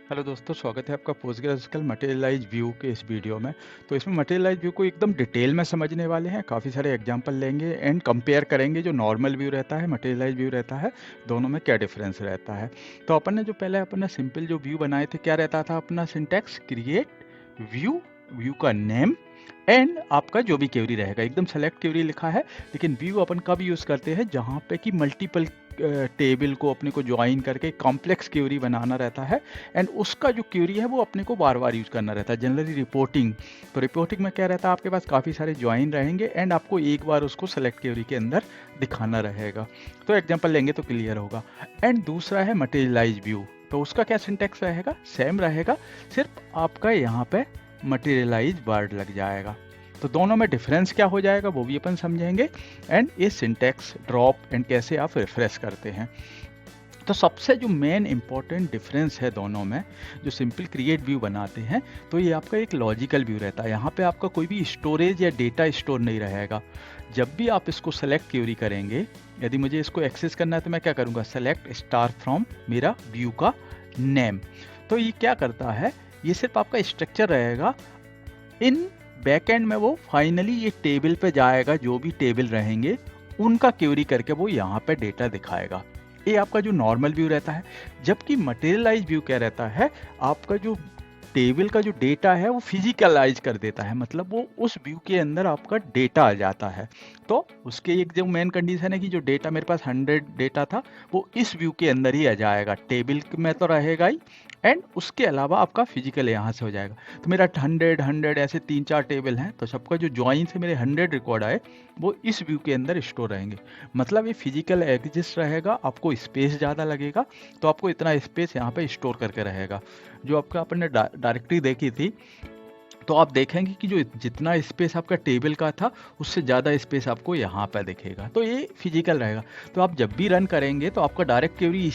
Hello दोस्तों, स्वागत है आपका पोस्टग्रेजुएशनल मटेरियलाइज व्यू के इस वीडियो में। तो इसमें मटेरियलाइज व्यू को एकदम डिटेल में समझने वाले हैं, काफ़ी सारे एग्जांपल लेंगे एंड कंपेयर करेंगे जो नॉर्मल व्यू रहता है, मटेरियलाइज व्यू रहता है, दोनों में क्या डिफरेंस रहता है। तो अपन ने जो पहले अपना सिंपल जो व्यू बनाए थे, क्या रहता था अपना सिंटैक्स, क्रिएट व्यू, व्यू का नेम एंड आपका जो भी क्वेरी रहेगा, एकदम सेलेक्ट क्वेरी लिखा है। लेकिन व्यू अपन कब यूज़ करते हैं, जहाँ पे कि मल्टीपल टेबल को अपने को ज्वाइन करके कॉम्प्लेक्स क्वेरी बनाना रहता है एंड उसका जो क्वेरी है वो अपने को बार बार यूज़ करना रहता है। जनरली रिपोर्टिंग, तो रिपोर्टिंग में क्या रहता है, आपके पास काफ़ी सारे ज्वाइन रहेंगे एंड आपको एक बार उसको सेलेक्ट क्वेरी के अंदर दिखाना रहेगा। तो एग्जांपल लेंगे तो क्लियर होगा। एंड दूसरा है मटेरियलाइज व्यू, तो उसका क्या सिंटेक्स रहेगा, सेम रहेगा, सिर्फ आपका यहाँ पे मटेरियलाइज वर्ड लग जाएगा। तो दोनों में डिफरेंस क्या हो जाएगा वो भी अपन समझेंगे एंड ये सिंटेक्स ड्रॉप एंड कैसे आप रिफ्रेश करते हैं। तो सबसे जो मेन इंपॉर्टेंट डिफरेंस है दोनों में, जो सिंपल क्रिएट व्यू बनाते हैं तो ये आपका एक लॉजिकल व्यू रहता है। यहाँ पे आपका कोई भी स्टोरेज या डेटा स्टोर नहीं रहेगा। जब भी आप इसको सेलेक्ट क्वेरी करेंगे, यदि मुझे इसको एक्सेस करना है तो मैं क्या करूँगा, सेलेक्ट स्टार फ्रॉम मेरा व्यू का नेम। तो ये क्या करता है, ये सिर्फ आपका स्ट्रक्चर रहेगा। इन बैकएंड में वो फाइनली ये टेबल पे जाएगा, जो भी टेबल रहेंगे उनका क्वेरी करके वो यहाँ पे डेटा दिखाएगा। ये आपका जो नॉर्मल व्यू रहता है। जबकि मटेरियलाइज व्यू क्या रहता है, आपका जो टेबल का जो डेटा है वो फिजिकलाइज कर देता है, मतलब वो उस व्यू के अंदर आपका डेटा आ जाता है। तो उसके एक जो मेन कंडीशन है कि जो डेटा मेरे पास 100 डेटा था वो इस व्यू के अंदर ही आ जाएगा, टेबल में तो रहेगा ही एंड उसके अलावा आपका फिजिकल यहाँ से हो जाएगा। तो मेरा 100 ऐसे 3-4 टेबल हैं, तो सबका जो ज्वाइन से मेरे 100 रिकॉर्ड आए वो इस व्यू के अंदर स्टोर रहेंगे। मतलब ये फिजिकल एग्जिस्ट रहेगा, आपको स्पेस ज़्यादा लगेगा, तो आपको इतना स्पेस यहाँ पे स्टोर करके रहेगा। जो आपका अपन ने डायरेक्टरी देखी थी, तो आप देखेंगे कि जो जितना स्पेस आपका टेबल का था उससे ज़्यादा स्पेस आपको यहाँ पर दिखेगा। तो ये फिजिकल रहेगा। तो आप जब भी रन करेंगे तो आपका डायरेक्ट क्वेरी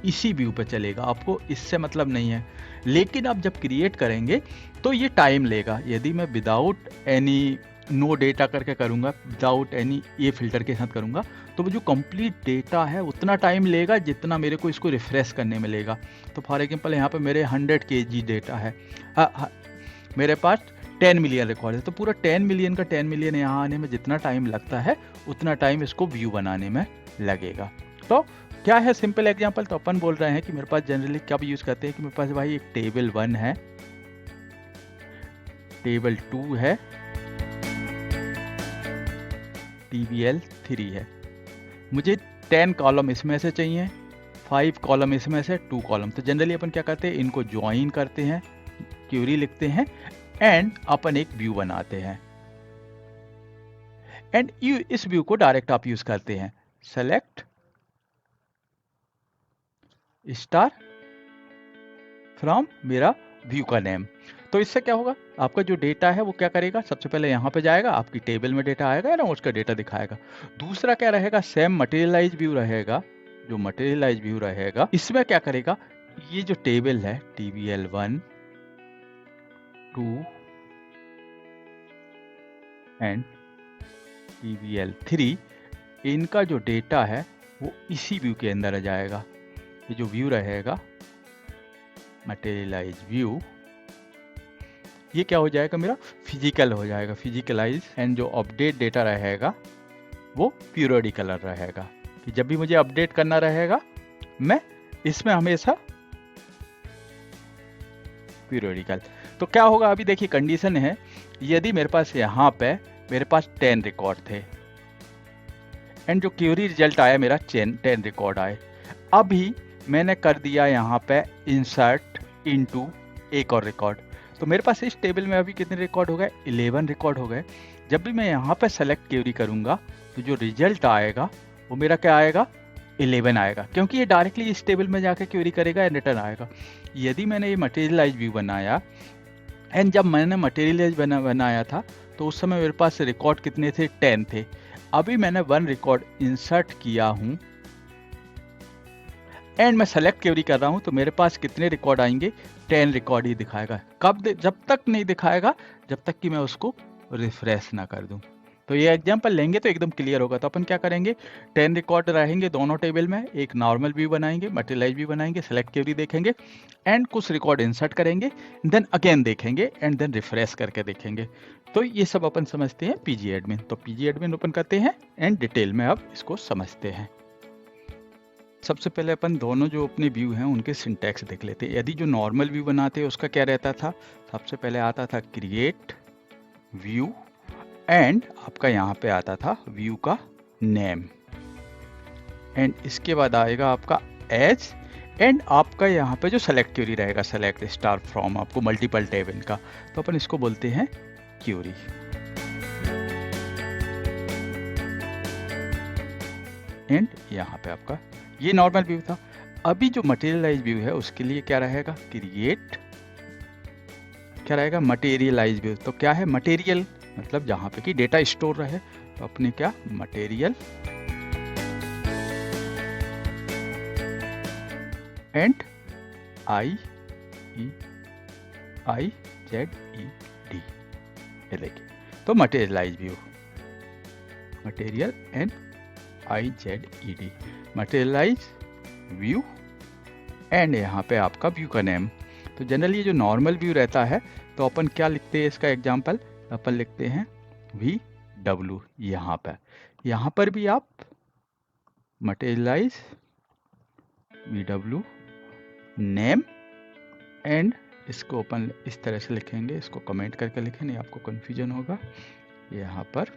इसी व्यू पर चलेगा, आपको इससे मतलब नहीं है। लेकिन आप जब क्रिएट करेंगे तो ये टाइम लेगा। यदि मैं विदाउट एनी नो डेटा करके करूँगा, विदाउट एनी ये फिल्टर के साथ करूँगा, तो वो जो कंप्लीट डेटा है उतना टाइम लेगा जितना मेरे को इसको रिफ्रेश करने में लेगा। तो फॉर एग्जांपल यहाँ पे मेरे 100 kg डेटा है, मेरे पास 10 मिलियन रिकॉर्ड है, तो पूरा 10 मिलियन का 10 मिलियन यहाँ आने में जितना टाइम लगता है उतना टाइम इसको व्यू बनाने में लगेगा। तो क्या है सिंपल एग्जांपल, तो अपन बोल रहे हैं कि मेरे पास जनरली कब यूज़ करते हैं कि मेरे पास भाई एक टेबल 1 है, टेबल 2 है, TBL 3 है। मुझे 10 कॉलम इसमें से चाहिए, 5 कॉलम इसमें से, 2 कॉलम। तो जनरली अपन क्या करते हैं, इनको ज्वाइन करते हैं, क्वेरी लिखते हैं एंड अपन एक व्यू बनाते हैं। एंड इस व्यू को डायरेक्ट आप यूज करते हैं, सेलेक्ट स्टार फ्रॉम मेरा व्यू का नेम। तो इससे क्या होगा, आपका जो डेटा है वो क्या करेगा, सबसे पहले यहाँ पे जाएगा, आपकी टेबल में डेटा आएगा ना, उसका डेटा दिखाएगा। दूसरा क्या रहेगा, सेम मटेरियलाइज व्यू रहेगा। जो मटेरियलाइज व्यू रहेगा इसमें क्या करेगा, ये जो टेबल है TBL 1, 2 एंड TBL 3, इनका जो डेटा है वो इसी व्यू के अंदर आ जाएगा। ये जो व्यू रहेगा मटेरियलाइज व्यू, ये क्या हो जाएगा, मेरा फिजिकल हो जाएगा, फिजिकलाइज। एंड जो अपडेट डेटा रहेगा वो पीरियोडिकल रहेगा, कि जब भी मुझे अपडेट करना रहेगा मैं इसमें हमेशा पीरियोडिकल। तो क्या होगा, अभी देखिए कंडीशन है, यदि मेरे पास यहाँ पे मेरे पास 10 रिकॉर्ड थे एंड जो क्वेरी रिजल्ट आया मेरा 10 रिकॉर्ड आए। अभी मैंने कर दिया यहाँ पे इंसर्ट इनटू एक और रिकॉर्ड, तो मेरे पास इस टेबल में अभी कितने रिकॉर्ड हो गए, 11 रिकॉर्ड हो गए। जब भी मैं यहाँ पे सेलेक्ट क्वेरी करूँगा तो जो रिजल्ट आएगा वो मेरा क्या आएगा, 11 आएगा, क्योंकि ये डायरेक्टली इस टेबल में जाकर क्वेरी करेगा एंड रिटर्न आएगा। यदि मैंने ये मटेरियलाइज व्यू बनाया एंड जब मैंने मटेरियलाइज बनाया था तो उस समय मेरे पास रिकॉर्ड कितने थे, 10 थे। अभी मैंने 1 रिकॉर्ड इंसर्ट किया हूँ एंड मैं सेलेक्ट क्वेरी कर रहा हूँ, तो मेरे पास कितने रिकॉर्ड आएंगे, 10 रिकॉर्ड ही दिखाएगा। कब जब तक नहीं दिखाएगा, जब तक कि मैं उसको रिफ्रेश ना कर दूं। तो ये एग्जाम्पल लेंगे तो एकदम क्लियर होगा। तो अपन क्या करेंगे, 10 रिकॉर्ड रहेंगे दोनों टेबल में, एक नॉर्मल व्यू बनाएंगे, मटेरियलाइज व्यू बनाएंगे, सेलेक्ट क्वेरी देखेंगे एंड कुछ रिकॉर्ड इंसर्ट करेंगे, देन अगेन देखेंगे एंड देन रिफ्रेश करके देखेंगे। तो ये सब अपन समझते हैं पीजी एडमिन। तो पीजी एडमिन ओपन करते हैं एंड डिटेल में अब इसको समझते हैं। सबसे पहले अपन दोनों जो अपने व्यू हैं उनके सिंटैक्स देख लेते हैं। यदि जो नॉर्मल व्यू बनाते हैं उसका क्या रहता था, सबसे पहले आता था क्रिएट व्यू एंड आपका यहाँ पे आता था व्यू का नेम एंड इसके बाद आएगा आपका एज एंड आपका यहाँ पे जो सेलेक्ट क्वेरी रहेगा, सेलेक्ट स्टार फ्रॉम आपको मल्टीपल टेबल का, तो अपन इसको बोलते हैं क्वेरी। एंड यहाँ पे आपका ये नॉर्मल व्यू था। अभी जो मटेरियलाइज व्यू है उसके लिए क्या रहेगा, क्रिएट क्या रहेगा, मटेरियलाइज व्यू। तो क्या है, मटेरियल मतलब जहाँ पे कि डेटा स्टोर रहे, तो अपने क्या मटेरियल एंड IEIZED, ये देखिए। तो materialize view, material and IZED, materialize view and यहाँ पे आपका व्यू का नेम। तो जनरली जो नॉर्मल व्यू रहता है तो अपन क्या लिखते हैं, इसका एग्जांपल अपन लिखते हैं VW। यहाँ पर भी आप मटेरियलाइज VW नेम एंड इसको अपन इस तरह से लिखेंगे, इसको कमेंट करके लिखें, नहीं आपको कंफ्यूजन होगा। यहाँ पर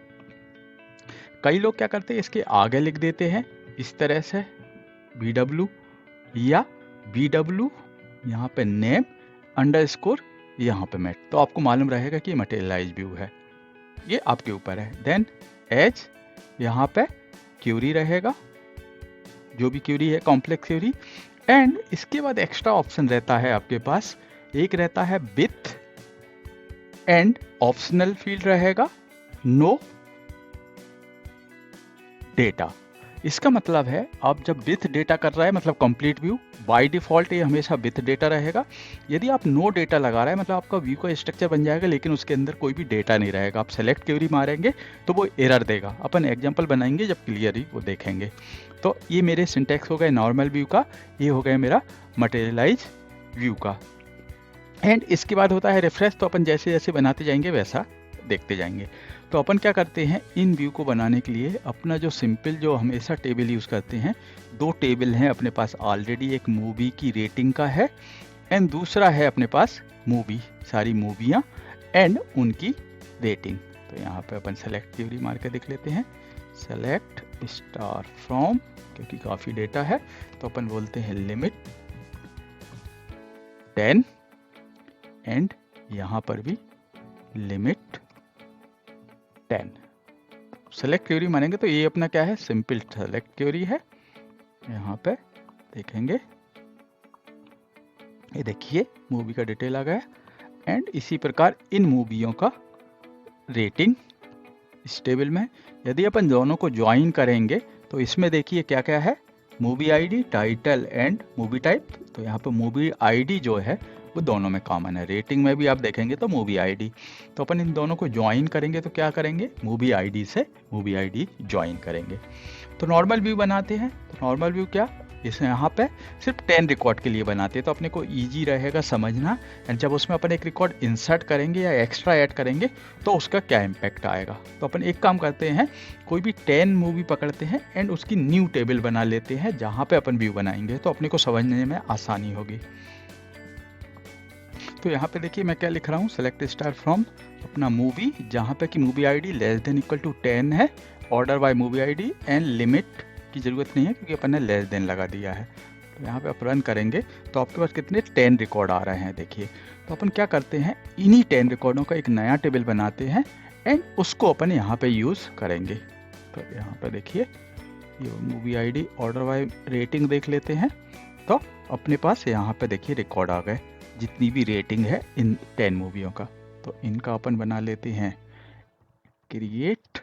कई लोग क्या करते हैं, इसके आगे लिख देते हैं इस तरह से VW या VW यहाँ पे नेम अंडरस्कोर यहाँ पे मेट, तो आपको मालूम रहेगा कि मटेरियलाइज व्यू है, ये आपके ऊपर है। देन एज यहाँ पे क्वेरी रहेगा, जो भी क्वेरी है कॉम्प्लेक्स क्वेरी, एंड इसके बाद एक्स्ट्रा ऑप्शन रहता है आपके पास, एक रहता है विथ एंड ऑप्शनल फील्ड रहेगा नो डेटा। इसका मतलब है आप जब विथ डेटा कर रहा है मतलब कंप्लीट व्यू, बाय डिफॉल्ट ये हमेशा विथ डेटा रहेगा। यदि आप नो डेटा लगा रहा है मतलब आपका व्यू का स्ट्रक्चर बन जाएगा लेकिन उसके अंदर कोई भी डेटा नहीं रहेगा, आप सेलेक्ट क्वेरी मारेंगे तो वो एरर देगा। अपन एग्जांपल बनाएंगे जब क्लियरली वो देखेंगे। तो ये मेरे सिंटैक्स हो गए नॉर्मल व्यू का, ये हो गया मेरा मटेरियलाइज व्यू का। एंड इसके बाद होता है रिफ्रेश, तो अपन जैसे जैसे बनाते जाएंगे वैसा देखते जाएंगे। तो अपन क्या करते हैं, इन व्यू को बनाने के लिए अपना जो सिंपल जो हमेशा टेबल यूज़ करते हैं, दो टेबल हैं अपने पास ऑलरेडी, एक मूवी की रेटिंग का है एंड दूसरा है अपने पास मूवी, सारी मूवियाँ एंड उनकी रेटिंग। तो यहाँ पे अपन सेलेक्ट क्वेरी मार के देख लेते हैं, सेलेक्ट स्टार फ्रॉम, क्योंकि काफ़ी डेटा है तो अपन बोलते हैं लिमिट 10 एंड यहाँ पर भी लिमिट 10। सेलेक्ट क्वेरी मानेंगे तो ये अपना क्या है, सिंपल सेलेक्ट क्वेरी है। यहाँ पे देखेंगे, ये देखिए मूवी का डिटेल आ गया एंड इसी प्रकार इन मूवियों का रेटिंग इस टेबल में। यदि अपन दोनों को ज्वाइन करेंगे तो इसमें देखिए क्या क्या है, movie ID, title and movie type. तो यहाँ पे मूवी आईडी जो है वो दोनों में कॉमन है, रेटिंग में भी आप देखेंगे तो मूवी आईडी। तो अपन इन दोनों को ज्वाइन करेंगे तो क्या करेंगे, मूवी आईडी से मूवी आईडी ज्वाइन करेंगे। तो नॉर्मल व्यू बनाते हैं, तो नॉर्मल व्यू क्या, इसे यहाँ पे सिर्फ 10 रिकॉर्ड के लिए बनाते हैं तो अपने को ईजी रहेगा समझना। एंड जब उसमें अपन एक रिकॉर्ड इंसर्ट करेंगे या एक्स्ट्रा ऐड करेंगे तो उसका क्या इम्पैक्ट आएगा। तो अपन एक काम करते हैं, कोई भी 10 मूवी पकड़ते हैं एंड उसकी न्यू टेबल बना लेते हैं जहाँ पे अपन व्यू बनाएंगे, तो अपने को समझने में आसानी होगी। तो यहाँ पे देखिए मैं क्या लिख रहा हूँ, सेलेक्ट स्टार फ्रॉम अपना मूवी, जहाँ पे कि movie ID less than equal to 10 है, order by movie ID and limit की ज़रूरत नहीं है क्योंकि अपन ने लेस देन लगा दिया है। तो यहाँ पे आप रन करेंगे तो आपके पास कितने 10 रिकॉर्ड आ रहे हैं देखिए। तो अपन क्या करते हैं, इन्हीं 10 रिकॉर्डों का एक नया टेबल बनाते हैं एंड उसको अपन यहाँ पे यूज़ करेंगे। तो यहाँ पे देखिए ये movie ID, order buy rating देख लेते हैं। तो अपने पास यहाँ पे देखिए रिकॉर्ड आ गए जितनी भी रेटिंग है इन 10 मूवियों का। तो इनका अपन बना लेते हैं क्रिएट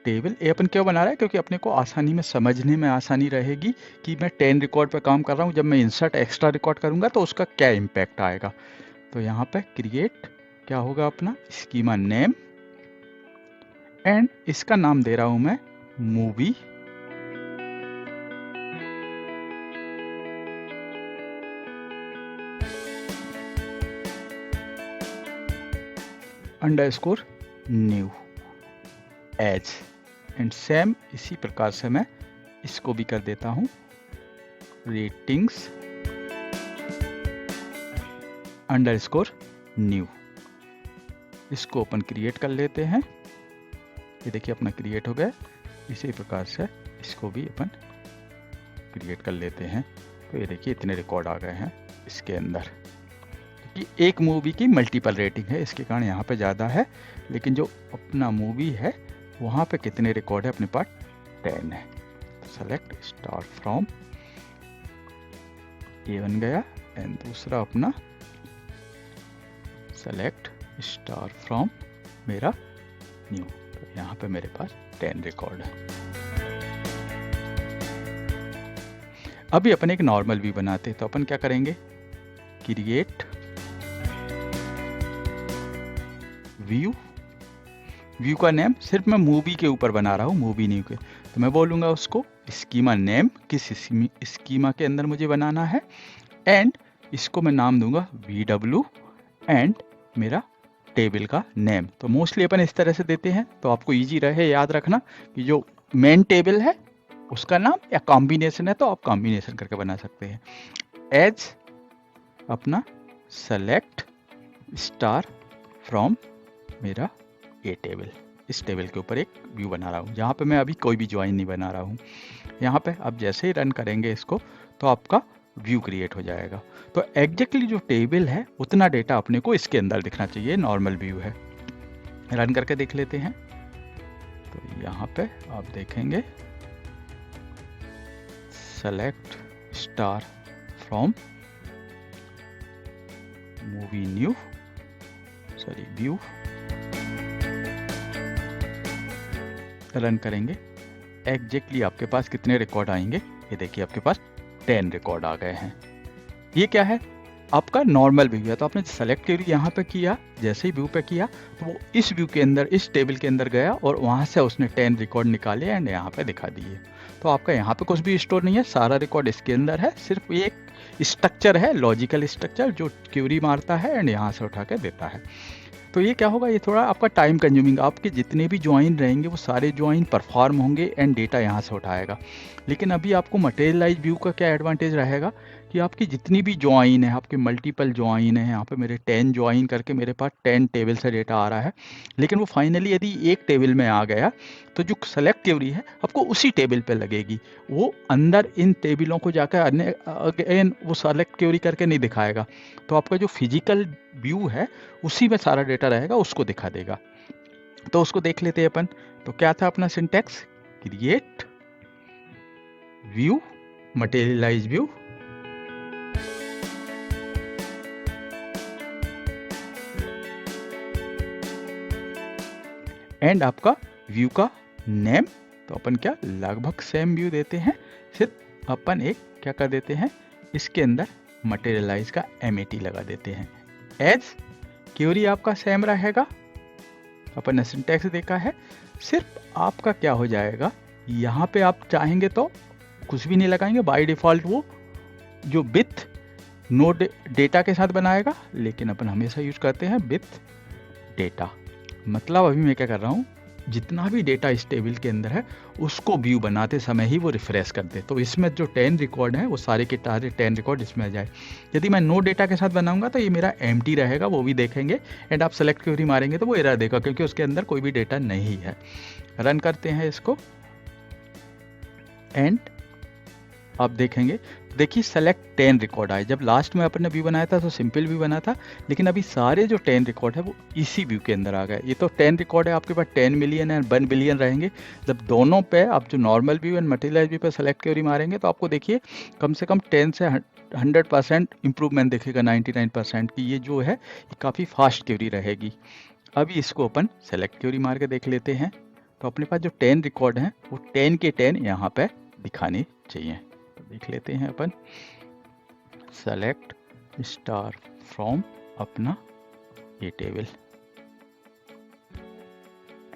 टेबल। ये अपन क्यों बना रहा है, क्योंकि अपने को आसानी में समझने में आसानी रहेगी कि मैं 10 रिकॉर्ड पर काम कर रहा हूँ, जब मैं इंसर्ट एक्स्ट्रा रिकॉर्ड करूँगा तो उसका क्या इम्पैक्ट आएगा। तो यहाँ पे क्रिएट क्या होगा अपना स्कीमा नेम, एंड इसका नाम दे रहा हूं मैं movie underscore new age, and same इसी प्रकार से मैं इसको भी कर देता हूं रेटिंग्स अंडरस्कोर न्यू। इसको अपन क्रिएट कर लेते हैं। ये देखिए अपना क्रिएट हो गया। इसी प्रकार से इसको भी अपन क्रिएट कर लेते हैं। तो ये देखिए इतने रिकॉर्ड आ गए हैं इसके अंदर। क्योंकि एक मूवी की मल्टीपल रेटिंग है, इसके कारण यहाँ पे ज़्यादा है, लेकिन जो अपना मूवी है वहाँ पे कितने रिकॉर्ड है अपने पास 10 है। सेलेक्ट स्टार्ट फ्रॉम, ये बन गया, एंड दूसरा अपना सेलेक्ट स्टार फ्रॉम मेरा न्यू। तो यहाँ पे मेरे पास 10 रिकॉर्ड है। अभी अपन एक नॉर्मल व्यू बनाते हैं। तो अपन क्या करेंगे, क्रिएट व्यू, व्यू का नेम सिर्फ मैं मूवी के ऊपर बना रहा हूँ, मूवी न्यू के। तो मैं बोलूँगा उसको स्कीमा नेम, किस स्कीमा के अंदर मुझे बनाना है, एंड इसको मैं नाम दूंगा VW एंड मेरा टेबल का नेम। तो मोस्टली अपन इस तरह से देते हैं, तो आपको इजी रहे याद रखना कि जो मेन टेबल है उसका नाम या कॉम्बिनेशन है तो आप कॉम्बिनेशन करके बना सकते हैं। एज अपना सेलेक्ट स्टार फ्रॉम मेरा ए टेबल, इस टेबल के ऊपर एक व्यू बना रहा हूँ जहाँ पे मैं अभी कोई भी ज्वाइन नहीं बना रहा हूँ। यहाँ पे अब जैसे ही रन करेंगे इसको तो आपका व्यू क्रिएट हो जाएगा। तो एग्जैक्टली जो टेबल है उतना डेटा अपने को इसके अंदर दिखना चाहिए, नॉर्मल व्यू है। रन करके देख लेते हैं। तो यहाँ पे आप देखेंगे select star from movie new, sorry view. Run करेंगे, एग्जैक्टली आपके पास कितने रिकॉर्ड आएंगे, ये देखिए आपके पास 10 रिकॉर्ड आ गए हैं। ये क्या है, आपका नॉर्मल व्यू है। तो आपने सेलेक्ट करी यहाँ पे किया, जैसे ही व्यू पे किया तो वो इस व्यू के अंदर, इस टेबल के अंदर गया और वहाँ से उसने 10 रिकॉर्ड निकाले एंड यहाँ पे दिखा दिए। तो आपका यहाँ पे कुछ भी स्टोर नहीं है, सारा रिकॉर्ड इसके अंदर है। सिर्फ ये एक स्ट्रक्चर है, लॉजिकल स्ट्रक्चर जो क्वेरी मारता है एंड यहाँ से उठा के देता है। तो ये क्या होगा, ये थोड़ा आपका टाइम कंज्यूमिंग, आपके जितने भी ज्वाइन रहेंगे वो सारे ज्वाइन परफॉर्म होंगे एंड डेटा यहाँ से उठाएगा। लेकिन अभी आपको मटेरियलाइज व्यू का क्या एडवांटेज रहेगा कि आपकी जितनी भी ज्वाइन है, आपके मल्टीपल ज्वाइन है, यहाँ पे मेरे 10 ज्वाइन करके मेरे पास 10 टेबल से डेटा आ रहा है। लेकिन वो फाइनली यदि एक टेबल में आ गया तो जो सेलेक्ट क्वेरी है आपको उसी टेबल पे लगेगी, वो अंदर इन टेबलों को जाकर अगेन वो सेलेक्ट क्वेरी करके नहीं दिखाएगा। तो आपका जो फिजिकल व्यू है उसी में सारा डेटा रहेगा, उसको दिखा देगा। तो उसको देख लेते हैं अपन। तो क्या था अपना syntax, create view materialize view, and आपका व्यू का नेम। तो अपन क्या लगभग सेम व्यू देते हैं, सिर्फ अपन एक क्या कर देते हैं, इसके अंदर मटेरियलाइज का MAT लगा देते हैं। एज क्वेरी आपका सेम रहेगा, अपन ने सिंटैक्स देखा है। सिर्फ आपका क्या हो जाएगा, यहाँ पे आप चाहेंगे तो कुछ भी नहीं लगाएंगे, बाय डिफॉल्ट वो जो विथ नो डेटा के साथ बनाएगा, लेकिन अपन हमेशा यूज करते हैं विथ डेटा। मतलब अभी मैं क्या कर रहा हूँ, जितना भी डेटा इस टेबल के अंदर है उसको व्यू बनाते समय ही वो रिफ्रेश कर दे। तो इसमें जो 10 रिकॉर्ड है वो सारे के सारे 10 रिकॉर्ड इसमें आ जाए। यदि मैं नो डेटा के साथ बनाऊंगा तो ये मेरा एम्प्टी रहेगा, वो भी देखेंगे एंड आप सेलेक्ट क्वेरी मारेंगे तो वो एरर देगा क्योंकि उसके अंदर कोई भी डेटा नहीं है। रन करते हैं इसको एंड आप देखेंगे, देखिए सेलेक्ट 10 रिकॉर्ड आए। जब लास्ट में अपन ने व्यू बनाया था तो सिंपल व्यू बना था, लेकिन अभी सारे जो 10 रिकॉर्ड है वो इसी व्यू के अंदर आ गए। ये तो 10 रिकॉर्ड है, आपके पास 10 मिलियन एंड 1 बिलियन रहेंगे। जब दोनों पे आप जो normal view and materialize view पे सेलेक्ट क्वेरी मारेंगे तो आपको देखिए कम से कम 10 से 100% इंप्रूवमेंट दिखेगा, 99% की। ये जो है ये काफ़ी फास्ट क्वेरी रहेगी। अभी इसको अपन सेलेक्ट क्वेरी मार के देख लेते हैं। तो अपने पास जो 10 रिकॉर्ड हैं वो 10 के 10 यहाँ पे दिखाने चाहिए। देख लेते हैं अपन, सेलेक्ट स्टार फ्रॉम अपना ये टेबल,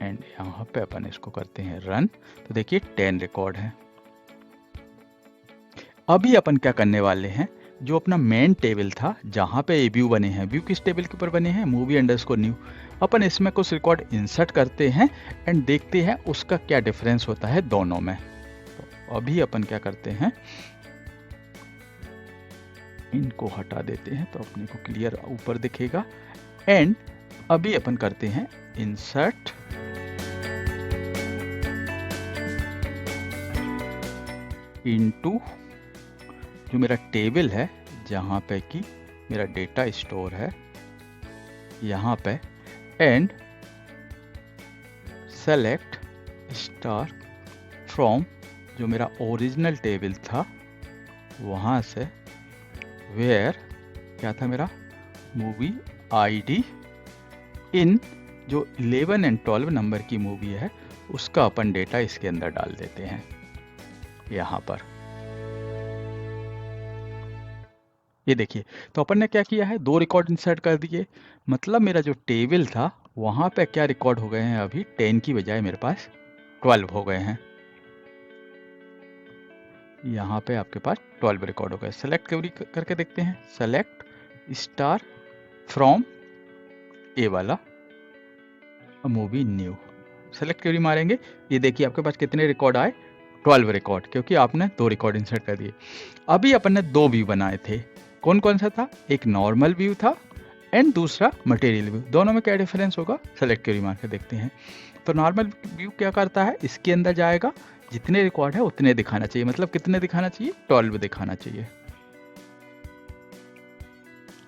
एंड यहाँ पे अपन इसको करते हैं रन। तो देखिए 10 रिकॉर्ड है। अभी अपन क्या करने वाले हैं, जो अपना मेन टेबल था जहाँ पे ये व्यू बने हैं, व्यू किस टेबल के ऊपर बने हैं, मूवी अंडरस्कोर न्यू, अपन इसमें कुछ रिकॉर्ड इंसर्ट करते हैं एंड देखते हैं उसका क्या डिफरेंस होता है दोनों में। तो अभी अपन क्या करते हैं, इनको हटा देते हैं तो अपने को क्लियर ऊपर दिखेगा। एंड अभी अपन करते हैं इंसर्ट इनटू जो मेरा टेबल है जहाँ पे कि मेरा डेटा स्टोर है यहाँ पे, एंड सेलेक्ट स्टार फ्रॉम जो मेरा ओरिजिनल टेबल था वहाँ से, वेयर क्या था मेरा मूवी आईडी, इन जो 11 एंड 12 नंबर की मूवी है उसका अपन डेटा इसके अंदर डाल देते हैं यहाँ पर। ये देखिए, तो अपन ने क्या किया है, 2 रिकॉर्ड इंसर्ट कर दिए, मतलब मेरा जो टेबल था वहाँ पे क्या रिकॉर्ड हो गए हैं, अभी 10 की बजाय मेरे पास 12 हो गए हैं। यहाँ पे आपके पास 12 रिकॉर्ड हो गए। सेलेक्ट करके देखते हैं, सेलेक्ट स्टार फ्रॉम ए वाला मूवी न्यू, सेलेक्ट क्वेरी मारेंगे, ये देखिए आपके पास कितने रिकॉर्ड आए, 12 रिकॉर्ड, क्योंकि आपने 2 रिकॉर्ड इंसर्ट कर दिए। अभी अपन ने 2 व्यू बनाए थे, कौन कौन सा था, एक नॉर्मल व्यू था एंड दूसरा मटेरियल व्यू। दोनों में क्या डिफरेंस होगा, सेलेक्ट क्वेरी मार के देखते हैं। तो नॉर्मल व्यू क्या करता है, इसके अंदर जाएगा, जितने रिकॉर्ड है उतने दिखाना चाहिए, मतलब कितने दिखाना चाहिए, 12 दिखाना चाहिए।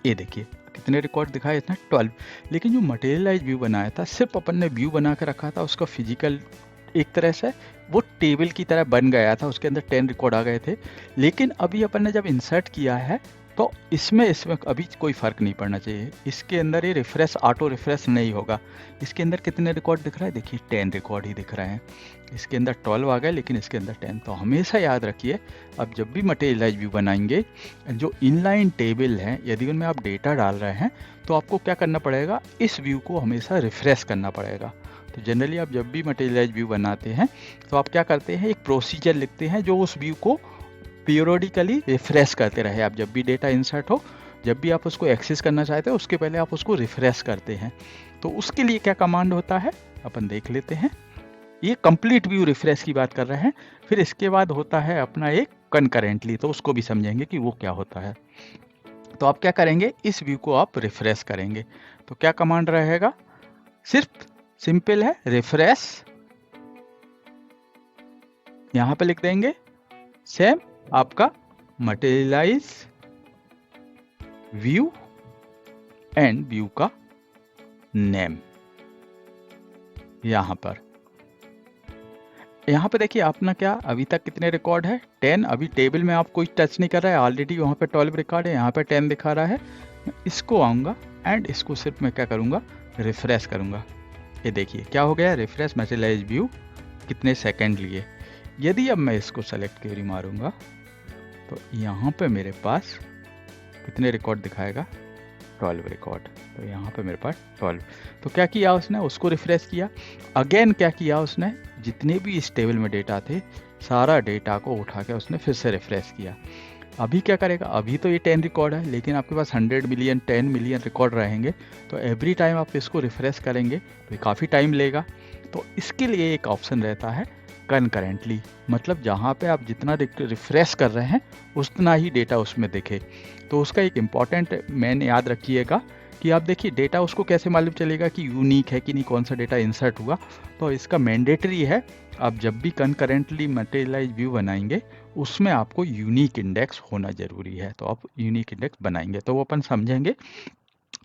ये देखिए कितने रिकॉर्ड दिखाए, इतना 12। लेकिन जो मटेरियलाइज व्यू बनाया था, सिर्फ अपन ने व्यू बना के रखा था, उसका फिजिकल एक तरह से वो टेबल की तरह बन गया था, उसके अंदर 10 रिकॉर्ड आ गए थे। लेकिन अभी अपन ने जब इंसर्ट किया है तो इसमें अभी कोई फ़र्क नहीं पड़ना चाहिए, इसके अंदर ये रिफ्रेश ऑटो रिफ्रेश नहीं होगा। इसके अंदर कितने रिकॉर्ड दिख रहा है, देखिए 10 रिकॉर्ड ही दिख रहे हैं, इसके अंदर 12 आ गए लेकिन इसके अंदर 10। तो हमेशा याद रखिए, अब जब भी मटेरियलाइज व्यू बनाएंगे, जो इनलाइन टेबल हैं यदि उनमें आप डेटा डाल रहे हैं तो आपको क्या करना पड़ेगा, इस व्यू को हमेशा रिफ्रेश करना पड़ेगा। तो जनरली आप जब भी मटेरियलाइज व्यू बनाते हैं तो आप क्या करते हैं, एक प्रोसीजर लिखते हैं जो उस व्यू को पीरियोडिकली रिफ्रेश करते रहे। आप जब भी डेटा इंसर्ट हो, जब भी आप उसको एक्सेस करना चाहते हैं, उसके पहले आप उसको रिफ्रेश करते हैं। तो उसके लिए क्या कमांड होता है, अपन देख लेते हैं। ये कंप्लीट व्यू रिफ्रेश की बात कर रहे हैं, फिर इसके बाद होता है अपना एक कनकरेंटली, तो उसको भी समझेंगे कि वो क्या होता है। तो आप क्या करेंगे, इस व्यू को आप रिफ्रेश करेंगे, तो क्या कमांड रहेगा, सिर्फ सिंपल है, रिफ्रेश, यहां पे लिख देंगे सेम आपका मटेरियलाइज व्यू एंड व्यू का नेम। यहां पे देखिए अपना क्या अभी तक कितने रिकॉर्ड है, 10। अभी टेबल में आप कोई टच नहीं कर रहा है, ऑलरेडी वहां पे 12 रिकॉर्ड है, यहाँ पे 10 दिखा रहा है। मैं इसको आऊंगा एंड इसको सिर्फ मैं क्या करूंगा, रिफ्रेश करूंगा। ये देखिए क्या हो गया, रिफ्रेश मटेरियलाइज व्यू, कितने सेकंड लिए। यदि अब मैं इसको सेलेक्ट क्वेरी मारूंगा तो यहाँ पे मेरे पास कितने रिकॉर्ड दिखाएगा, 12 रिकॉर्ड। तो यहाँ पे मेरे पास 12। तो क्या किया उसने, उसको रिफ्रेश किया। अगेन क्या किया उसने, जितने भी इस टेबल में डेटा थे सारा डेटा को उठा के उसने फिर से रिफ्रेश किया। अभी क्या करेगा, अभी तो ये 10 रिकॉर्ड है, लेकिन आपके पास 100 मिलियन 10 मिलियन रिकॉर्ड रहेंगे, तो एवरी टाइम आप इसको रिफ्रेश करेंगे तो काफ़ी टाइम लेगा। तो इसके लिए एक ऑप्शन रहता है कनकरेंटली, मतलब जहाँ पे आप जितना रिफ्रेश कर रहे हैं उतना ही डेटा उसमें दिखे। तो उसका एक इम्पॉर्टेंट मैन याद रखिएगा कि आप देखिए डेटा उसको कैसे मालूम चलेगा कि यूनिक है कि नहीं, कौन सा डेटा इंसर्ट हुआ। तो इसका मैंडेटरी है, आप जब भी कनकरेंटली मटेरियलाइज व्यू बनाएंगे उसमें आपको यूनिक इंडेक्स होना ज़रूरी है। तो आप यूनिक इंडेक्स बनाएंगे तो वो अपन समझेंगे।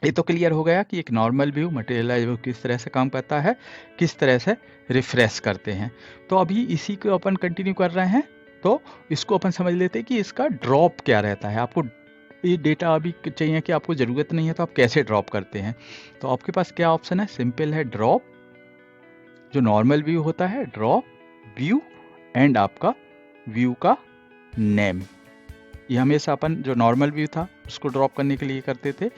ये तो क्लियर हो गया कि एक नॉर्मल व्यू मटेरियलाइज व्यू किस तरह से काम करता है, किस तरह से रिफ्रेश करते हैं। तो अभी इसी को अपन कंटिन्यू कर रहे हैं, तो इसको अपन समझ लेते हैं कि इसका ड्रॉप क्या रहता है। आपको ये डेटा अभी चाहिए कि आपको ज़रूरत नहीं है तो आप कैसे ड्रॉप करते हैं। तो आपके पास क्या ऑप्शन है, सिंपल है, ड्रॉप, जो नॉर्मल व्यू होता है, ड्रॉप व्यू एंड आपका व्यू का नेम। ये हमेशा अपन जो नॉर्मल व्यू था उसको ड्रॉप करने के लिए करते थे,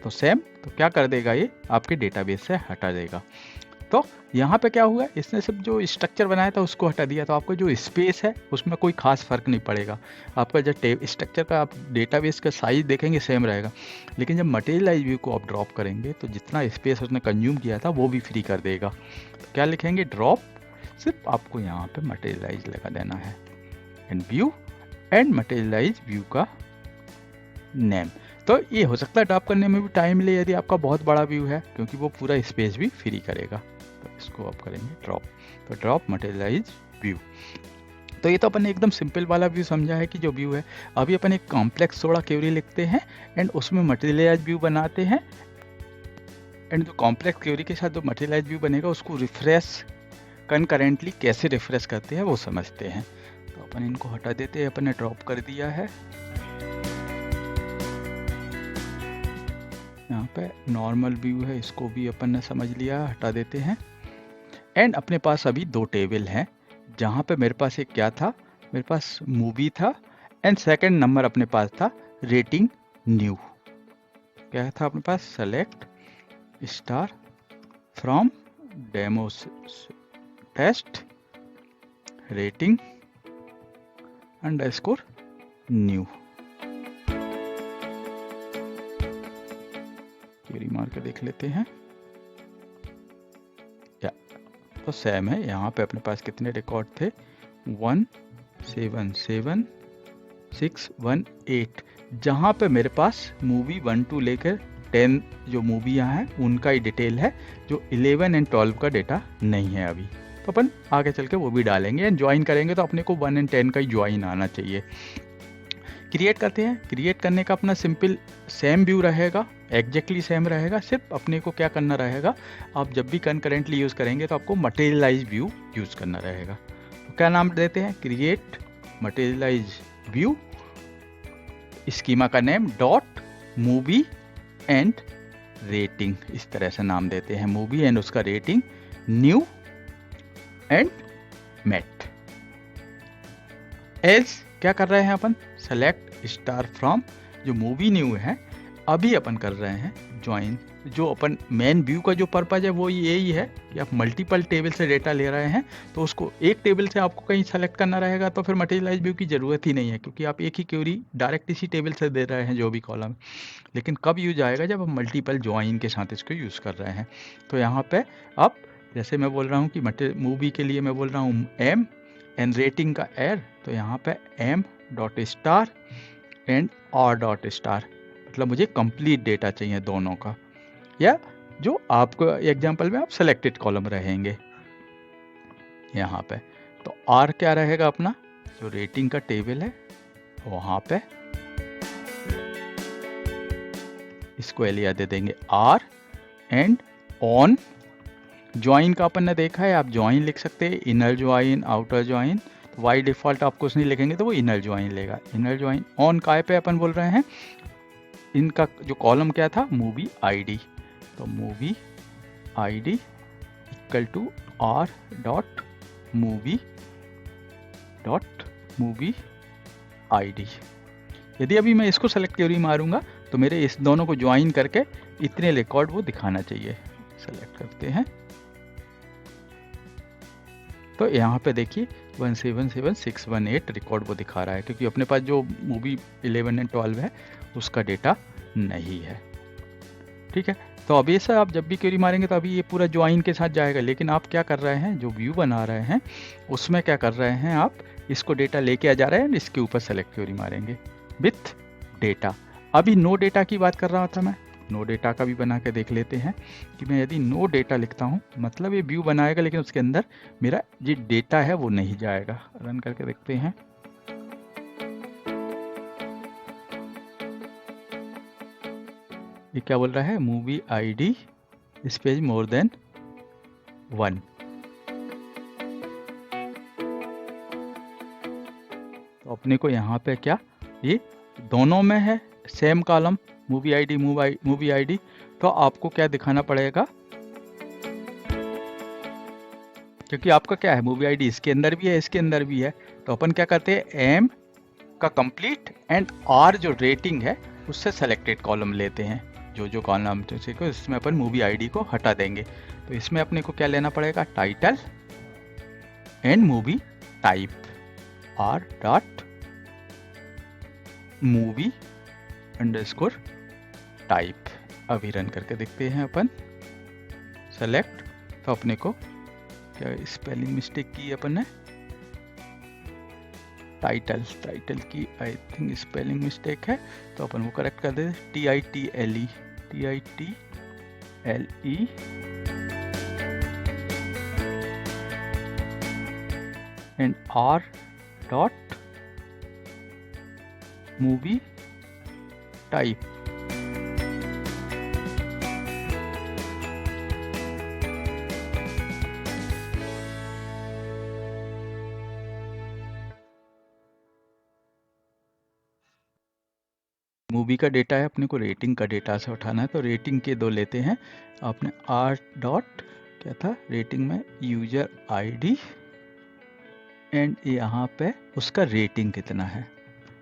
तो सेम, तो क्या कर देगा ये, आपके डेटाबेस से हटा देगा। तो यहाँ पे क्या हुआ, इसने सिर्फ जो स्ट्रक्चर बनाया था उसको हटा दिया, तो आपका जो स्पेस है उसमें कोई खास फर्क नहीं पड़ेगा। आपका जो स्ट्रक्चर का आप डेटाबेस का साइज देखेंगे सेम रहेगा, लेकिन जब मटेरियलाइज व्यू को आप ड्रॉप करेंगे तो जितना स्पेस उसने कंज्यूम किया था वो भी फ्री कर देगा। तो क्या लिखेंगे, ड्रॉप, सिर्फ आपको यहाँ पे मटेरियलाइज लगा देना है, and view and materialize view का नेम। तो ये हो सकता है ड्रॉप करने में भी टाइम ले यदि आपका बहुत बड़ा व्यू है, क्योंकि वो पूरा स्पेस भी फ्री करेगा। तो इसको आप करेंगे ड्रॉप, तो ड्रॉप मटेरियलाइज व्यू। तो ये तो अपन ने एकदम सिंपल वाला व्यू समझा है कि जो व्यू है। अभी अपन एक कॉम्प्लेक्स थोड़ा क्वेरी लिखते हैं एंड उसमें मटेरियलाइज व्यू बनाते हैं, एंड जो कॉम्प्लेक्स क्वेरी के साथ जो मटेरियलाइज व्यू बनेगा उसको रिफ्रेश कनकरेंटली कैसे रिफ्रेश करते हैं वो समझते हैं। तो अपन इनको हटा देते हैं, अपन ने ड्रॉप कर दिया है। यहाँ पे नॉर्मल व्यू है, इसको भी अपन ने समझ लिया, हटा देते हैं। एंड अपने पास अभी दो टेबल हैं, जहाँ पे मेरे पास एक क्या था, मेरे पास मूवी था, एंड सेकंड नंबर अपने पास था रेटिंग न्यू। क्या था अपने पास, select star from demo test rating underscore new. Query मार के देख लेते हैं, या तो सेम है। यहाँ पे अपने पास कितने रिकॉर्ड थे, 177618, जहाँ पे मेरे पास मूवी 1 to लेकर 10 जो मूवियाँ हैं उनका ही डिटेल है, जो 11 एंड 12 का डेटा नहीं है अभी। तो अपन आगे चल के वो भी डालेंगे, एंड ज्वाइन करेंगे तो अपने को 1 and 10 का ही ज्वाइन आना चाहिए। क्रिएट करते हैं, क्रिएट करने का अपना सिंपल सेम व्यू रहेगा, एग्जैक्टली सेम रहेगा। सिर्फ अपने को क्या करना रहेगा, आप जब भी कनकरेंटली यूज़ करेंगे तो आपको मटेरियलाइज व्यू यूज़ करना रहेगा। तो क्या नाम देते हैं, क्रिएट मटेरियलाइज व्यू, स्कीमा का name dot movie and rating, इस तरह से नाम देते हैं, मूवी एंड उसका rating new and mat. Else क्या कर रहे हैं अपन, सेलेक्ट स्टार फ्रॉम, जो मूवी न्यू है अभी अपन कर रहे हैं ज्वाइन। जो अपन मेन व्यू का जो पर्पज है वो यही है कि आप मल्टीपल टेबल से डेटा ले रहे हैं, तो उसको एक टेबल से आपको कहीं सेलेक्ट करना रहेगा, तो फिर मटेरियलाइज व्यू की ज़रूरत ही नहीं है, क्योंकि आप एक ही क्वेरी डायरेक्ट इसी टेबल से दे रहे हैं जो भी कॉलम। लेकिन कब यूज आएगा, जब आप मल्टीपल ज्वाइन के साथ इसको यूज़ कर रहे हैं। तो यहाँ पे आप, जैसे मैं बोल रहा हूँ कि मूवी के लिए मैं बोल रहा हूँ एम एंड रेटिंग का एर, तो यहाँ पे M dot star and R dot star, मतलब मुझे कंप्लीट डेटा चाहिए दोनों का, या जो आपको एग्जांपल में आप सेलेक्टेड कॉलम रहेंगे यहाँ पे। तो आर क्या रहेगा अपना, जो रेटिंग का टेबल है वहाँ पे इसको एलिया दे देंगे आर, एंड ऑन ज्वाइन का अपन ने देखा है, आप ज्वाइन लिख सकते हैं, inner join outer join. By default आप कुछ नहीं लिखेंगे तो वो इनर ज्वाइन लेगा, इनर ज्वाइन। ऑन काय पे अपन बोल रहे हैं, इनका जो कॉलम क्या था, मूवी आईडी, तो movie ID equal to R dot movie ID. यदि अभी मैं इसको सेलेक्ट क्वेरी मारूंगा तो मेरे इस दोनों को ज्वाइन करके इतने रिकॉर्ड वो दिखाना चाहिए। सेलेक्ट करते हैं, तो यहाँ पे देखिए 177618 रिकॉर्ड वो दिखा रहा है, क्योंकि अपने पास जो मूवी 11 एंड 12 है उसका डेटा नहीं है। ठीक है, तो अभी से आप जब भी क्वेरी मारेंगे तो अभी ये पूरा ज्वाइन के साथ जाएगा, लेकिन आप क्या कर रहे हैं, जो व्यू बना रहे हैं उसमें क्या कर रहे हैं, आप इसको डेटा लेके आ जा रहे हैं, इसके ऊपर सेलेक्ट क्वेरी मारेंगे विथ डेटा। अभी नो डेटा की बात कर रहा था मैं, नो डेटा का भी बना के देख लेते हैं कि मैं यदि नो डेटा लिखता हूँ, मतलब ये व्यू बनाएगा लेकिन उसके अंदर मेरा जो डेटा है वो नहीं जाएगा। रन करके देखते हैं, ये क्या बोल रहा है, movie ID space more than 1। तो अपने को यहाँ पे क्या, ये दोनों में है सेम कॉलम, मूवी आईडी, तो आपको क्या दिखाना पड़ेगा, क्योंकि आपका क्या है, मूवी आईडी इसके अंदर भी है इसके अंदर भी है, तो अपन क्या करते हैं, एम का कंप्लीट एंड आर जो रेटिंग है उससे सेलेक्टेड कॉलम लेते हैं, जो जो कॉलम को इसमें अपन मूवी आईडी को हटा देंगे। तो इसमें अपने को क्या लेना पड़ेगा, title and movie type are dot movie underscore type. अभी रन करके देखते हैं अपन, सेलेक्ट। तो अपने को क्या स्पेलिंग मिस्टेक की अपन ने, टाइटल की आई थिंक स्पेलिंग मिस्टेक है, तो अपन वो करेक्ट कर दे, TITLE and R dot movie type. Movie का डेटा है, अपने को रेटिंग का डेटा से उठाना है, तो रेटिंग के दो लेते हैं आपने। R डॉट क्या था रेटिंग में, यूजर आईडी एंड यहाँ पे उसका रेटिंग कितना है।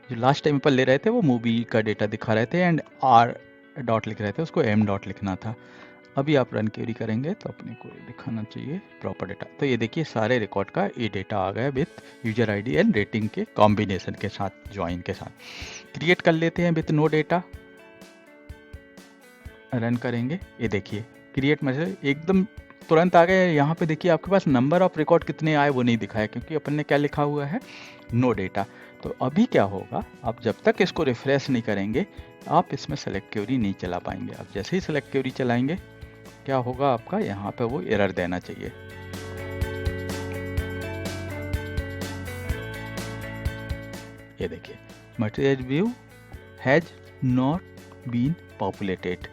जो लास्ट टाइम पर ले रहे थे वो मूवी का डेटा दिखा रहे थे एंड R डॉट लिख रहे थे, उसको M डॉट लिखना था। अभी आप रन क्वेरी करेंगे तो अपने को दिखाना चाहिए प्रॉपर डेटा। तो ये देखिए सारे रिकॉर्ड का ये डेटा आ गया with user ID and rating के कॉम्बिनेशन के साथ, ज्वाइन के साथ। क्रिएट कर लेते हैं विथ नो डेटा, रन करेंगे। ये देखिए क्रिएट मैसेज एकदम तुरंत आ गए। यहाँ पे देखिए आपके पास नंबर ऑफ रिकॉर्ड कितने आए वो नहीं दिखाया, क्योंकि अपन ने क्या लिखा हुआ है, नो डेटा। तो अभी क्या होगा, आप जब तक इसको रिफ्रेश नहीं करेंगे आप इसमें सेलेक्ट क्वेरी नहीं चला पाएंगे। आप जैसे ही सेलेक्ट क्वेरी चलाएंगे क्या होगा, आपका यहाँ पे वो एरर देना चाहिए। ये देखिए material view has not been populated.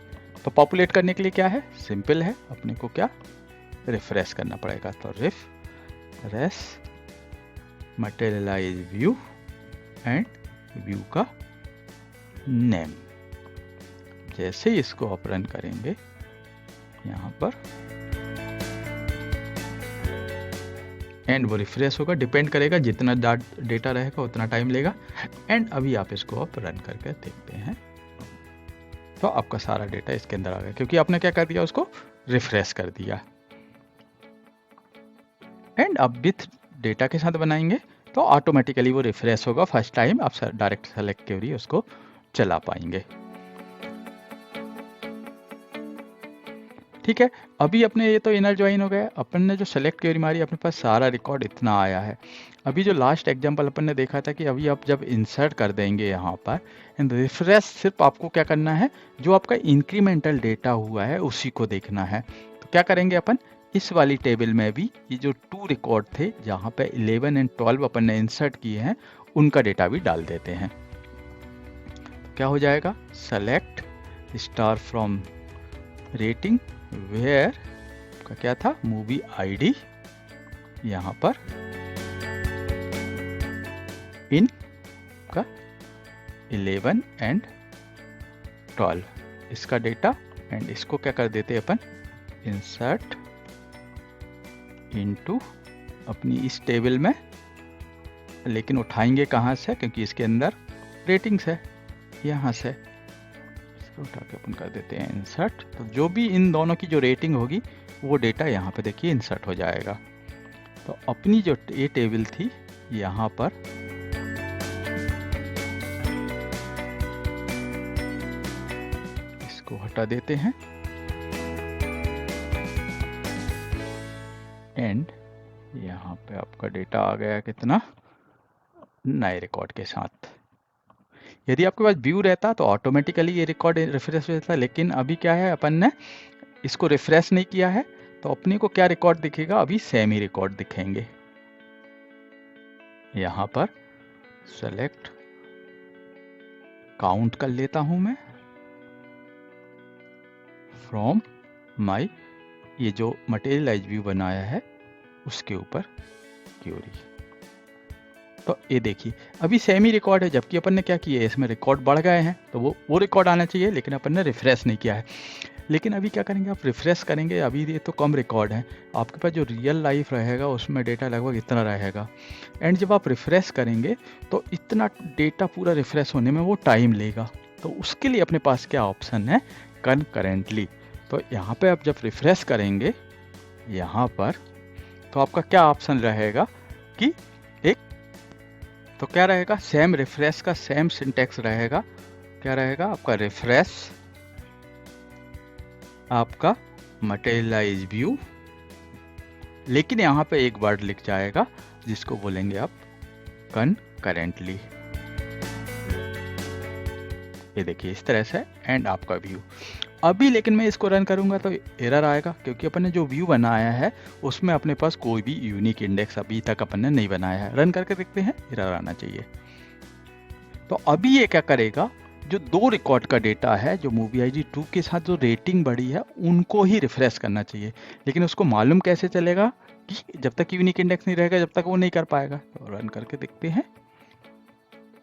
तो पॉपुलेट करने के लिए क्या है, सिंपल है, अपने को क्या रिफ्रेश करना पड़ेगा। तो refresh materialise view and view का नेम। जैसे ही इसको आप रन करेंगे यहाँ पर एंड वो रिफ्रेश होगा, डिपेंड करेगा जितना डेटा रहेगा उतना टाइम लेगा। एंड अभी आप इसको आप रन करके देखते हैं तो आपका सारा डेटा इसके अंदर आ गया, क्योंकि आपने क्या कर दिया, उसको रिफ्रेश कर दिया। एंड अब विथ डेटा के साथ बनाएंगे तो ऑटोमेटिकली वो रिफ्रेश होगा फर्स्ट टाइम, आप डायरेक्ट सेलेक्ट क्वेरी उसको चला पाएंगे। ठीक है, अभी अपने ये तो इनर ज्वाइन हो गया। अपन ने जो सेलेक्ट क्वेरी मारी अपने पास सारा रिकॉर्ड इतना आया है। अभी जो लास्ट एग्जांपल अपन ने देखा था कि अभी आप जब इंसर्ट कर देंगे यहाँ पर एंड रिफ्रेश, सिर्फ आपको क्या करना है, जो आपका इंक्रीमेंटल डेटा हुआ है उसी को देखना है। तो क्या करेंगे अपन, इस वाली टेबल में भी ये जो 2 रिकॉर्ड थे जहाँ पे 11 एंड 12 अपन ने इंसर्ट किए हैं उनका डेटा भी डाल देते हैं। तो क्या हो जाएगा, select star from rating where का क्या था, मूवी आईडी, यहाँ पर इन का 11 एंड 12 इसका डेटा। एंड इसको क्या कर देते हैं अपन, इंसर्ट इनटू अपनी इस टेबल में, लेकिन उठाएंगे कहाँ से, क्योंकि इसके अंदर रेटिंग्स है, यहाँ से इसको उठा के अपन कर देते हैं इंसर्ट। तो जो भी इन दोनों की जो रेटिंग होगी वो डेटा यहाँ पे देखिए इंसर्ट हो जाएगा। तो अपनी जो ये टेबल थी यहाँ पर इसको हटा देते हैं एंड यहाँ पे आपका डेटा आ गया कितना, नए रिकॉर्ड के साथ। यदि आपके पास व्यू रहता तो ऑटोमेटिकली ये रिकॉर्ड रिफ्रेश हो जाता, लेकिन अभी क्या है, अपन ने इसको रिफ्रेश नहीं किया है तो अपने को क्या रिकॉर्ड दिखेगा, अभी सेम ही रिकॉर्ड दिखेंगे। यहाँ पर सेलेक्ट काउंट कर लेता हूं मैं फ्रॉम माई, ये जो मटेरियलाइज व्यू बनाया है उसके ऊपर क्वेरी। तो ये देखिए अभी सेम ही रिकॉर्ड है, जबकि अपन ने क्या किया है, इसमें रिकॉर्ड बढ़ गए हैं तो वो रिकॉर्ड आना चाहिए, लेकिन अपन ने रिफ्रेश नहीं किया है। लेकिन अभी क्या करेंगे, आप रिफ्रेश करेंगे, अभी ये तो कम रिकॉर्ड है, आपके पास जो रियल लाइफ रहेगा उसमें डेटा लगभग इतना रहेगा। एंड जब आप रिफ्रेश करेंगे तो इतना डेटा पूरा रिफ्रेश होने में वो टाइम लेगा। तो उसके लिए अपने पास क्या ऑप्शन है, कनकरेंटली। तो यहाँ पे आप जब रिफ्रेश करेंगे यहाँ पर, तो आपका क्या ऑप्शन रहेगा कि एक, तो क्या रहेगा, सेम रिफ्रेश का सेम सिंटेक्स रहेगा। क्या रहेगा आपका, रिफ्रेश आपका मटेरियलाइज व्यू, लेकिन यहाँ पे एक वर्ड लिख जाएगा जिसको बोलेंगे आप कनकरेंटली। ये देखिए इस तरह से एंड आपका व्यू। अभी लेकिन मैं इसको रन करूंगा तो एरर आएगा, क्योंकि अपन ने जो व्यू बनाया है उसमें अपने पास कोई भी यूनिक इंडेक्स अभी तक अपन ने नहीं बनाया है। रन करके देखते हैं, एरर आना चाहिए। तो अभी ये क्या करेगा, जो 2 रिकॉर्ड का डेटा है, जो मूवी आईडी 2 के साथ जो रेटिंग बढ़ी है उनको ही रिफ्रेश करना चाहिए। लेकिन उसको मालूम कैसे चलेगा कि जब तक यूनिक इंडेक्स नहीं रहेगा जब तक वो नहीं कर पाएगा। तो रन करके देखते हैं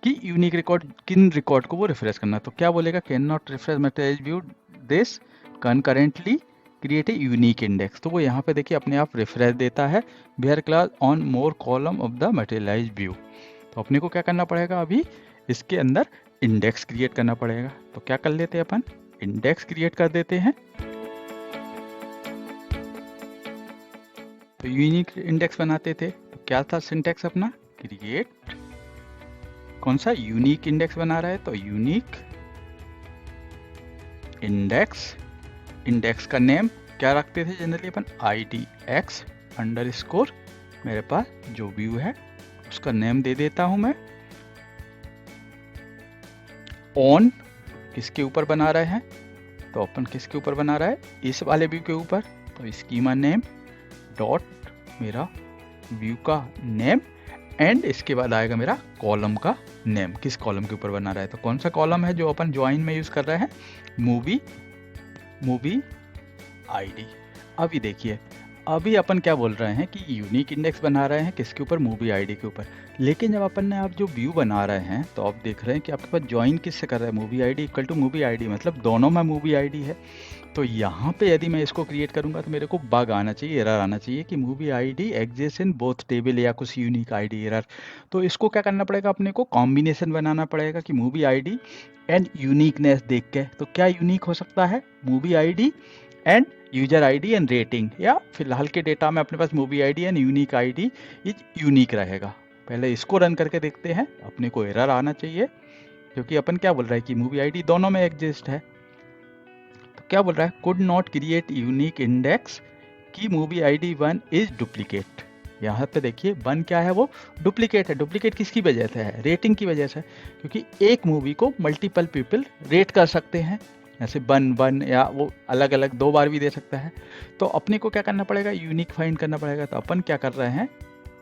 कि यूनिक रिकॉर्ड, किन रिकॉर्ड को वो रिफ्रेश करना। तो क्या बोलेगा, can not refresh material view this concurrently create a unique index. तो वो यहाँ पे देखिए अपने आप रिफ्रेश देता है where class on more column of the materialise view. तो अपने को क्या करना पड़ेगा, अभी इसके अंदर इंडेक्स क्रिएट करना पड़ेगा। तो क्या कर लेते हैं अपन, इंडेक्स क्रिएट कर देते हैं। तो यूनिक इंडेक्स बनाते थे, तो क्या था सिंटेक्स अपना, क्रिएट, कौन सा यूनिक इंडेक्स बना रहा है, तो यूनिक इंडेक्स। इंडेक्स का नेम क्या रखते थे जनरली अपन, IDX अंडरस्कोर, मेरे पास जो व्यू है उसका नेम दे देता हूं मैं। ऑन किसके ऊपर बना रहे हैं, तो अपन किसके ऊपर बना रहा है, इस वाले व्यू के ऊपर। तो स्कीमा नेम डॉट मेरा व्यू का नेम, एंड इसके बाद आएगा मेरा कॉलम का नेम, किस कॉलम के यूपर बना रहा है। तो कौन सा कॉलम है जो अपन ज्वाइन में यूज कर रहे हैं, मूवी आईडी। अभी देखिए, अभी अपन क्या बोल रहे हैं कि यूनिक इंडेक्स बना रहे हैं किसके ऊपर, मूवी आईडी के ऊपर। लेकिन जब अपन ने आप जो व्यू बना रहे हैं तो आप देख रहे हैं कि आपके पास ज्वाइन किससे कर रहा है, movie ID equal to movie ID, मतलब दोनों में मूवी आईडी है। तो यहाँ पे यदि मैं इसको क्रिएट करूंगा तो मेरे को बग आना चाहिए, एरर आना चाहिए कि movie ID exist in both table, या कुछ यूनिक आईडी एरर। तो इसको क्या करना पड़ेगा, अपने को कॉम्बिनेशन बनाना पड़ेगा कि मूवी आईडी एंड यूनिकनेस देख के। तो क्या यूनिक हो सकता है, movie ID and user ID and rating, या फिलहाल के डेटा में अपने पास movie ID and unique ID is unique रहेगा। पहले इसको रन करके देखते हैं, अपने को एरर आना चाहिए, क्योंकि अपन क्या बोल रहा है कि मूवी आईडी दोनों में एग्जिस्ट है। तो क्या बोल रहा है, could not create unique index की मूवी आईडी 1 इज डुप्लीकेट। यहाँ पे देखिए 1 क्या है, वो डुप्लीकेट है। डुप्लीकेट किसकी वजह से है, रेटिंग की वजह से, क्योंकि एक मूवी को मल्टीपल पीपल रेट कर सकते हैं, ऐसे 1 या वो अलग अलग 2 बार भी दे सकता है। तो अपने को क्या करना पड़ेगा, यूनिक फाइंड करना पड़ेगा। तो अपन क्या कर रहे हैं,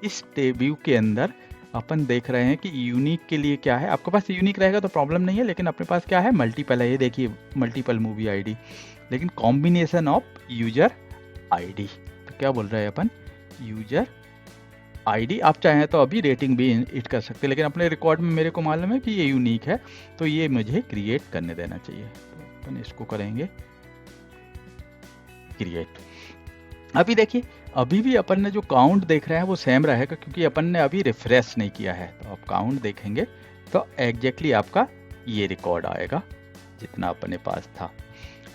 इस व्यू के अंदर अपन देख रहे हैं कि यूनिक के लिए क्या है। आपके पास यूनिक रहेगा तो प्रॉब्लम नहीं है, लेकिन अपने पास क्या है, मल्टीपल है। ये देखिए मल्टीपल मूवी आईडी, लेकिन कॉम्बिनेशन ऑफ यूजर आईडी। तो क्या बोल रहे हैं अपन, यूजर आईडी। आप चाहें तो अभी रेटिंग भी इट कर सकते हैं, लेकिन अपने रिकॉर्ड में मेरे को मालूम है कि ये यूनिक है, तो ये मुझे क्रिएट करने देना चाहिए। तो अपन इसको करेंगे क्रिएट। अभी देखिए, अभी भी अपन ने जो काउंट देख रहे हैं वो सेम रहेगा, क्योंकि अपन ने अभी रिफ्रेश नहीं किया है। तो आप काउंट देखेंगे तो एग्जैक्टली आपका ये रिकॉर्ड आएगा जितना अपने पास था।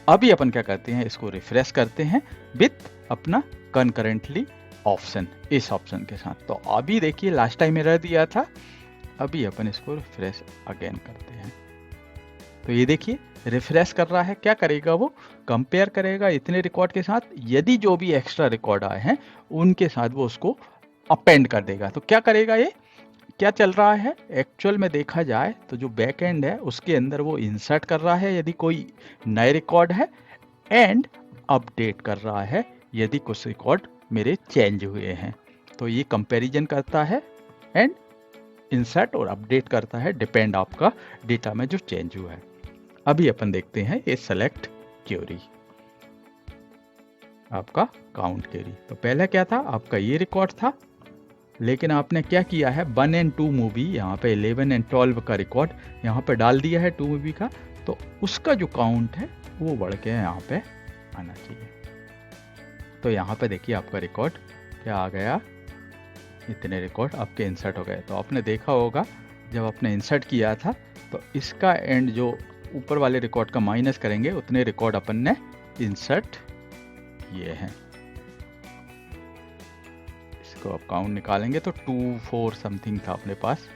अभी अपन क्या करते हैं, इसको रिफ्रेश करते हैं विथ अपना कनकरेंटली ऑप्शन, इस ऑप्शन के साथ। तो अभी देखिए लास्ट टाइम एरर दिया था, अभी अपन इसको रिफ्रेश अगेन करते हैं। तो ये देखिए रिफ्रेश कर रहा है। क्या करेगा, वो कंपेयर करेगा इतने रिकॉर्ड के साथ, यदि जो भी एक्स्ट्रा रिकॉर्ड आए हैं उनके साथ वो उसको अपेंड कर देगा। तो क्या करेगा, ये क्या चल रहा है एक्चुअल में देखा जाए तो जो बैक एंड है उसके अंदर वो इंसर्ट कर रहा है यदि कोई नए रिकॉर्ड है, एंड अपडेट कर रहा है यदि कुछ रिकॉर्ड मेरे चेंज हुए हैं। तो ये कंपैरिजन करता है एंड इंसर्ट और अपडेट करता है, डिपेंड आपका डेटा में जो चेंज हुआ है। अभी अपन देखते हैं ये सेलेक्ट क्वेरी, आपका काउंट क्वेरी। तो पहले क्या था, आपका ये रिकॉर्ड था, लेकिन आपने क्या किया है, 1 और 2 मूवी, यहाँ पे 11 और 12 का रिकॉर्ड यहाँ पे डाल दिया है 2 मूवी का। तो उसका जो काउंट है वो बढ़ के यहाँ पे आना चाहिए। तो यहाँ पे देखिए आपका रिकॉर्ड क्या आ गया, इतने रिकॉर्ड आपके इंसर्ट हो गए। तो आपने देखा होगा जब आपने इंसर्ट किया था तो इसका एंड जो ऊपर वाले रिकॉर्ड का माइनस करेंगे उतने रिकॉर्ड अपन ने इंसर्ट किए हैं। इसको आप काउंट निकालेंगे तो 24 समथिंग था अपने पास,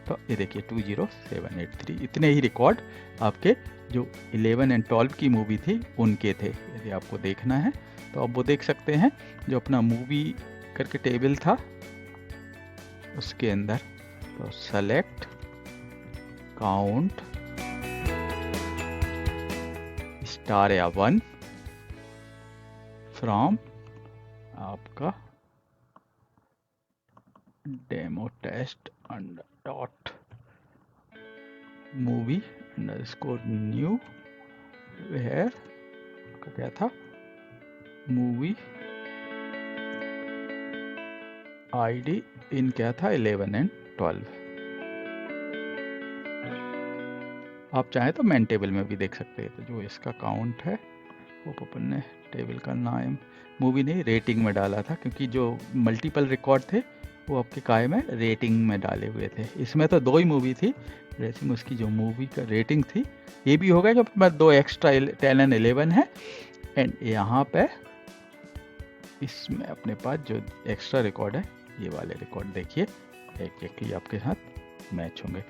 तो ये देखिए 20783 इतने ही रिकॉर्ड आपके जो 11 एंड 12 की मूवी थी उनके थे। यदि आपको देखना है तो आप वो देख सकते हैं, जो अपना मूवी करके टेबल था उसके अंदर, तो सेलेक्ट काउंट स्टार या 1 फ्रॉम आपका demo test under dot movie underscore new where क्या था मूवी आईडी इन क्या था 11 एंड 12। आप चाहें तो मैन टेबल में भी देख सकते हैं। तो जो इसका काउंट है वो अपन ने टेबल का नाम मूवी नहीं रेटिंग में डाला था, क्योंकि जो मल्टीपल रिकॉर्ड थे वो आपके काय में रेटिंग में डाले हुए थे। इसमें तो 2 ही मूवी थी, रेसिंग उसकी जो मूवी का रेटिंग थी। ये भी होगा कि अपने पास 2 एक्स्ट्रा 10 एंड 11 है, एंड यहाँ पे इसमें अपने पास जो एक्स्ट्रा रिकॉर्ड है ये वाले रिकॉर्ड देखिए एक ही आपके साथ मैच होंगे।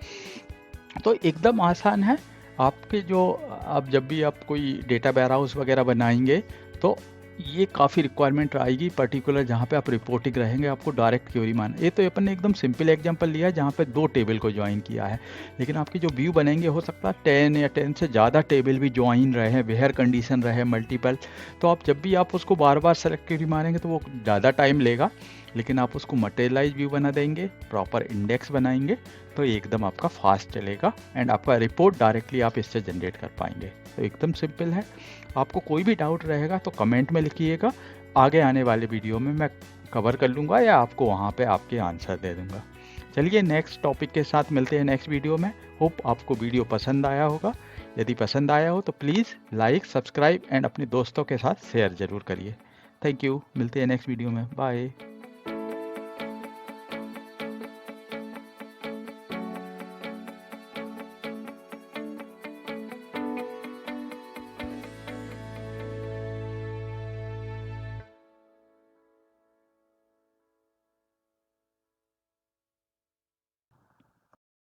तो एकदम आसान है। आपके जो आप जब भी आप कोई डेटा वेयरहाउस वगैरह बनाएंगे तो ये काफ़ी रिक्वायरमेंट आएगी, पर्टिकुलर जहाँ पे आप रिपोर्टिंग रहेंगे आपको डायरेक्ट क्वेरी माना। ये तो अपन ने एकदम सिंपल एग्जांपल लिया है जहाँ पे 2 टेबल को ज्वाइन किया है, लेकिन आपकी जो व्यू बनेंगे हो सकता है 10 या 10 से ज़्यादा टेबल भी ज्वाइन रहे, वेयर कंडीशन रहे मल्टीपल। तो आप जब भी आप उसको बार बार सेलेक्ट क्वेरी मारेंगे तो वो ज़्यादा टाइम लेगा, लेकिन आप उसको मटेरियलाइज व्यू बना देंगे, प्रॉपर इंडेक्स बनाएंगे तो एकदम आपका फास्ट चलेगा, एंड आपका रिपोर्ट डायरेक्टली आप इससे जनरेट कर पाएंगे। तो एकदम सिंपल है। आपको कोई भी डाउट रहेगा तो कमेंट में लिखिएगा, आगे आने वाले वीडियो में मैं कवर कर लूँगा या आपको वहाँ पे आपके आंसर दे दूँगा। चलिए नेक्स्ट टॉपिक के साथ मिलते हैं नेक्स्ट वीडियो में। होप आपको वीडियो पसंद आया होगा। यदि पसंद आया हो तो प्लीज़ लाइक, सब्सक्राइब एंड अपने दोस्तों के साथ शेयर ज़रूर करिए। Thank you. मिलते हैं नेक्स्ट वीडियो में। बाय।